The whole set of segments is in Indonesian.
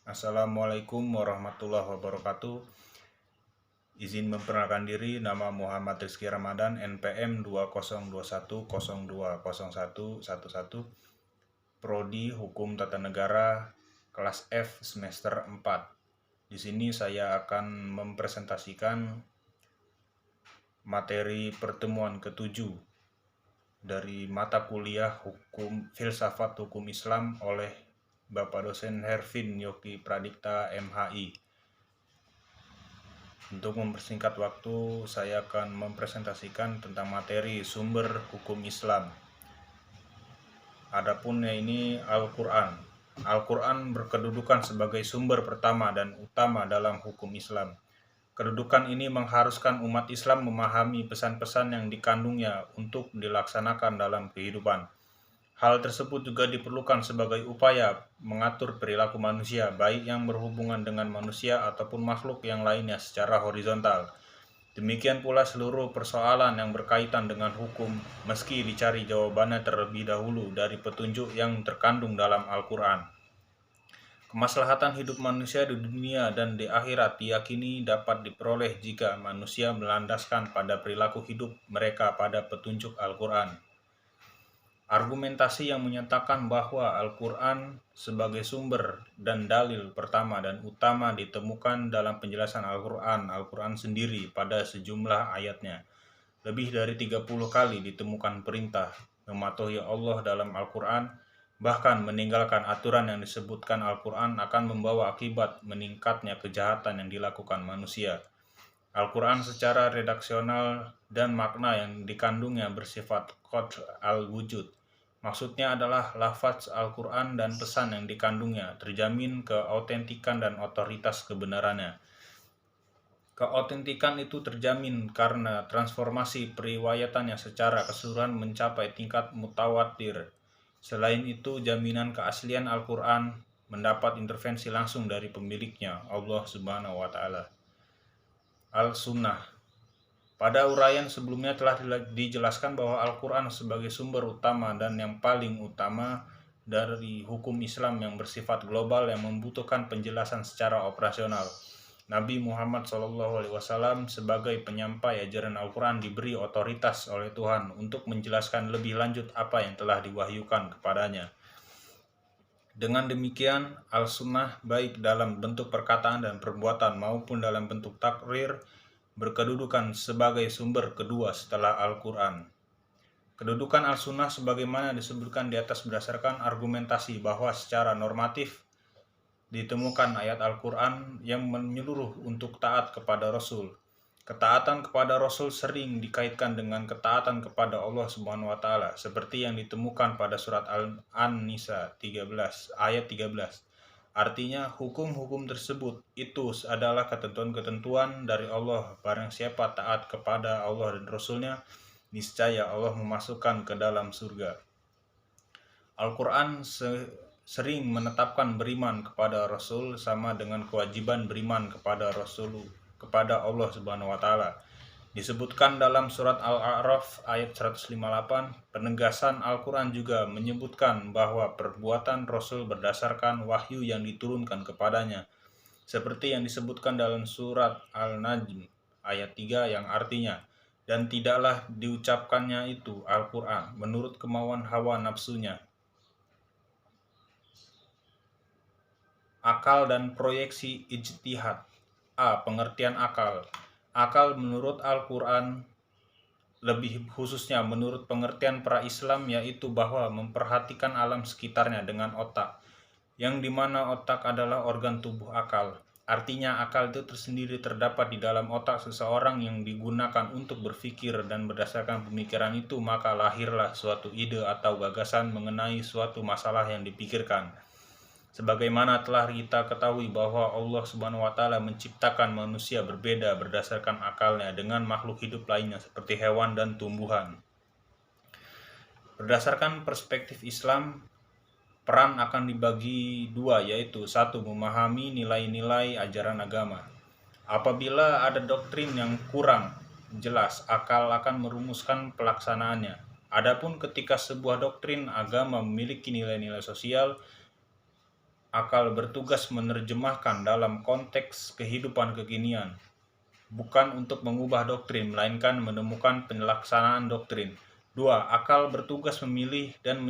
Assalamualaikum warahmatullahi wabarakatuh. Izin memperkenalkan diri, nama Muhammad Rizky Ramadan, NPM 2021020111, Prodi Hukum Tata Negara, kelas F semester 4. Di sini saya akan mempresentasikan materi pertemuan ke-7 dari mata kuliah Hukum Filsafat Hukum Islam oleh Bapak dosen Hervin Yogi Pradipta MHI. Untuk mempersingkat waktu, saya akan mempresentasikan tentang materi sumber hukum Islam. Adapun ini Al-Quran. Al-Quran berkedudukan sebagai sumber pertama dan utama dalam hukum Islam. Kedudukan ini mengharuskan umat Islam memahami pesan-pesan yang dikandungnya untuk dilaksanakan dalam kehidupan. Hal tersebut juga diperlukan sebagai upaya mengatur perilaku manusia, baik yang berhubungan dengan manusia ataupun makhluk yang lainnya secara horizontal. Demikian pula seluruh persoalan yang berkaitan dengan hukum, meski dicari jawabannya terlebih dahulu dari petunjuk yang terkandung dalam Al-Quran. Kemaslahatan hidup manusia di dunia dan di akhirat diyakini dapat diperoleh jika manusia melandaskan pada perilaku hidup mereka pada petunjuk Al-Quran. Argumentasi yang menyatakan bahwa Al-Quran sebagai sumber dan dalil pertama dan utama ditemukan dalam penjelasan Al-Quran sendiri pada sejumlah ayatnya. Lebih dari 30 kali ditemukan perintah mematuhi Allah dalam Al-Quran, bahkan meninggalkan aturan yang disebutkan Al-Quran akan membawa akibat meningkatnya kejahatan yang dilakukan manusia. Al-Quran secara redaksional dan makna yang dikandungnya bersifat qat'u al-wujud. Maksudnya adalah lafaz Al-Quran dan pesan yang dikandungnya terjamin keautentikan dan otoritas kebenarannya. Keautentikan itu terjamin karena transformasi periwayatannya secara keseluruhan mencapai tingkat mutawatir. Selain itu, jaminan keaslian Al-Quran mendapat intervensi langsung dari pemiliknya, Allah Subhanahu wa Ta'ala. Al-Sunnah. Pada uraian sebelumnya telah dijelaskan bahwa Al-Quran sebagai sumber utama dan yang paling utama dari hukum Islam yang bersifat global yang membutuhkan penjelasan secara operasional. Nabi Muhammad SAW sebagai penyampai ajaran Al-Quran diberi otoritas oleh Tuhan untuk menjelaskan lebih lanjut apa yang telah diwahyukan kepadanya. Dengan demikian, Al-Sunnah baik dalam bentuk perkataan dan perbuatan maupun dalam bentuk takrir berkedudukan sebagai sumber kedua setelah Al-Quran. Kedudukan Al-Sunnah sebagaimana disebutkan di atas berdasarkan argumentasi bahwa secara normatif ditemukan ayat Al-Quran yang menyeluruh untuk taat kepada Rasul. Ketaatan kepada Rasul sering dikaitkan dengan ketaatan kepada Allah Subhanahu wa Ta'ala, seperti yang ditemukan pada surat An-Nisa 13 ayat 13. Artinya, hukum-hukum tersebut itu adalah ketentuan-ketentuan dari Allah. Barang siapa taat kepada Allah dan Rasulnya, niscaya Allah memasukkan ke dalam surga. Al-Quran sering menetapkan beriman kepada Rasul sama dengan kewajiban beriman kepada Rasul kepada Allah Subhanahu wa Ta'ala. Disebutkan dalam surat Al-A'raf ayat 158, penegasan Al-Quran juga menyebutkan bahwa perbuatan Rasul berdasarkan wahyu yang diturunkan kepadanya, seperti yang disebutkan dalam surat Al-Najm ayat 3 yang artinya, dan tidaklah diucapkannya itu Al-Quran menurut kemauan hawa nafsunya. Akal dan proyeksi ijtihad. A. Pengertian akal. Akal menurut Al-Quran, lebih khususnya menurut pengertian pra-Islam, yaitu bahwa memperhatikan alam sekitarnya dengan otak, yang dimana otak adalah organ tubuh akal. Artinya akal itu tersendiri terdapat di dalam otak seseorang yang digunakan untuk berpikir, dan berdasarkan pemikiran itu maka lahirlah suatu ide atau gagasan mengenai suatu masalah yang dipikirkan. Sebagaimana telah kita ketahui bahwa Allah Subhanahu wa Ta'ala menciptakan manusia berbeda berdasarkan akalnya dengan makhluk hidup lainnya seperti hewan dan tumbuhan. Berdasarkan perspektif Islam, peran akan dibagi dua, yaitu satu, memahami nilai-nilai ajaran agama. Apabila ada doktrin yang kurang jelas, akal akan merumuskan pelaksanaannya. Adapun ketika sebuah doktrin agama memiliki nilai-nilai sosial, akal bertugas menerjemahkan dalam konteks kehidupan kekinian, bukan untuk mengubah doktrin, melainkan menemukan penyelaksanaan doktrin. 2. Akal bertugas memilih dan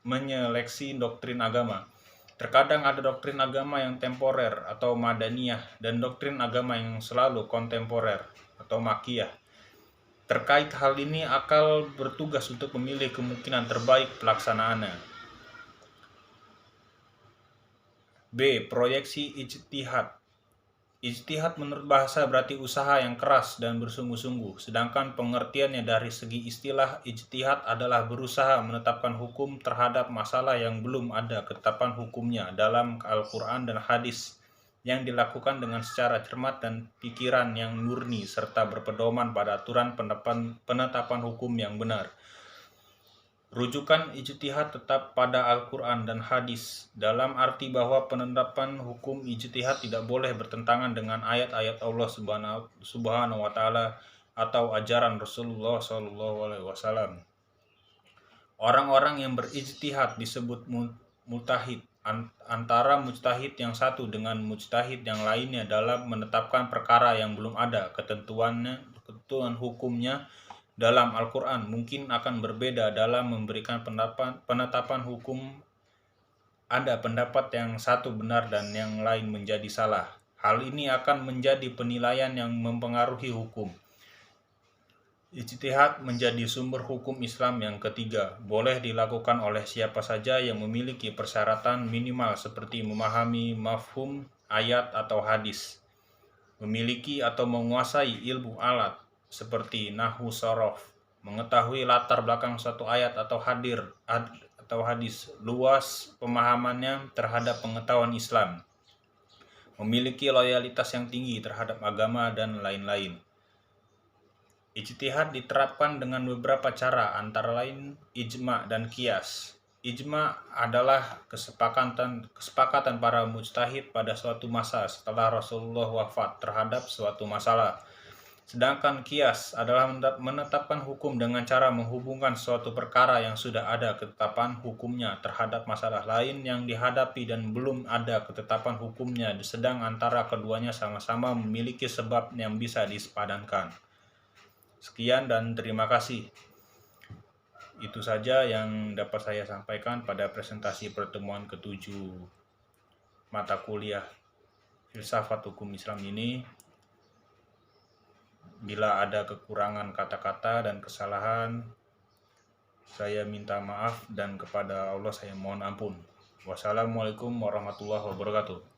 menyeleksi doktrin agama. Terkadang ada doktrin agama yang temporer atau madaniyah dan doktrin agama yang selalu kontemporer atau makiyah. Terkait hal ini, akal bertugas untuk memilih kemungkinan terbaik pelaksanaannya. B. Proyeksi ijtihad. Ijtihad menurut bahasa berarti usaha yang keras dan bersungguh-sungguh, sedangkan pengertiannya dari segi istilah ijtihad adalah berusaha menetapkan hukum terhadap masalah yang belum ada ketetapan hukumnya dalam Al-Quran dan hadis, yang dilakukan dengan secara cermat dan pikiran yang murni serta berpedoman pada aturan penetapan hukum yang benar. Rujukan ijtihad tetap pada Al-Quran dan hadis, dalam arti bahwa penetapan hukum ijtihad tidak boleh bertentangan dengan ayat-ayat Allah Subhanahu wa Ta'ala atau ajaran Rasulullah SAW. Orang-orang yang berijtihad disebut mujtahid. Antara mujtahid yang satu dengan mujtahid yang lainnya dalam menetapkan perkara yang belum ada ketentuan hukumnya dalam Al-Quran mungkin akan berbeda dalam memberikan penetapan hukum. Ada pendapat yang satu benar dan yang lain menjadi salah. Hal ini akan menjadi penilaian yang mempengaruhi hukum. Ijtihad menjadi sumber hukum Islam yang ketiga. Boleh dilakukan oleh siapa saja yang memiliki persyaratan minimal seperti memahami mafhum ayat atau hadis, memiliki atau menguasai ilmu alat seperti nahwu sorof, mengetahui latar belakang suatu ayat atau hadis, luas pemahamannya terhadap pengetahuan Islam, memiliki loyalitas yang tinggi terhadap agama, dan lain-lain. Ijtihad diterapkan dengan beberapa cara, antara lain ijma dan qiyas. Ijma adalah kesepakatan para mujtahid pada suatu masa setelah Rasulullah wafat terhadap suatu masalah. Sedangkan qiyas adalah menetapkan hukum dengan cara menghubungkan suatu perkara yang sudah ada ketetapan hukumnya terhadap masalah lain yang dihadapi dan belum ada ketetapan hukumnya, sedang antara keduanya sama-sama memiliki sebab yang bisa disepadankan. Sekian dan terima kasih. Itu saja yang dapat saya sampaikan pada presentasi pertemuan ke-7 mata kuliah Filsafat Hukum Islam ini. Bila ada kekurangan kata-kata dan kesalahan, saya minta maaf dan kepada Allah saya mohon ampun. Wassalamualaikum warahmatullahi wabarakatuh.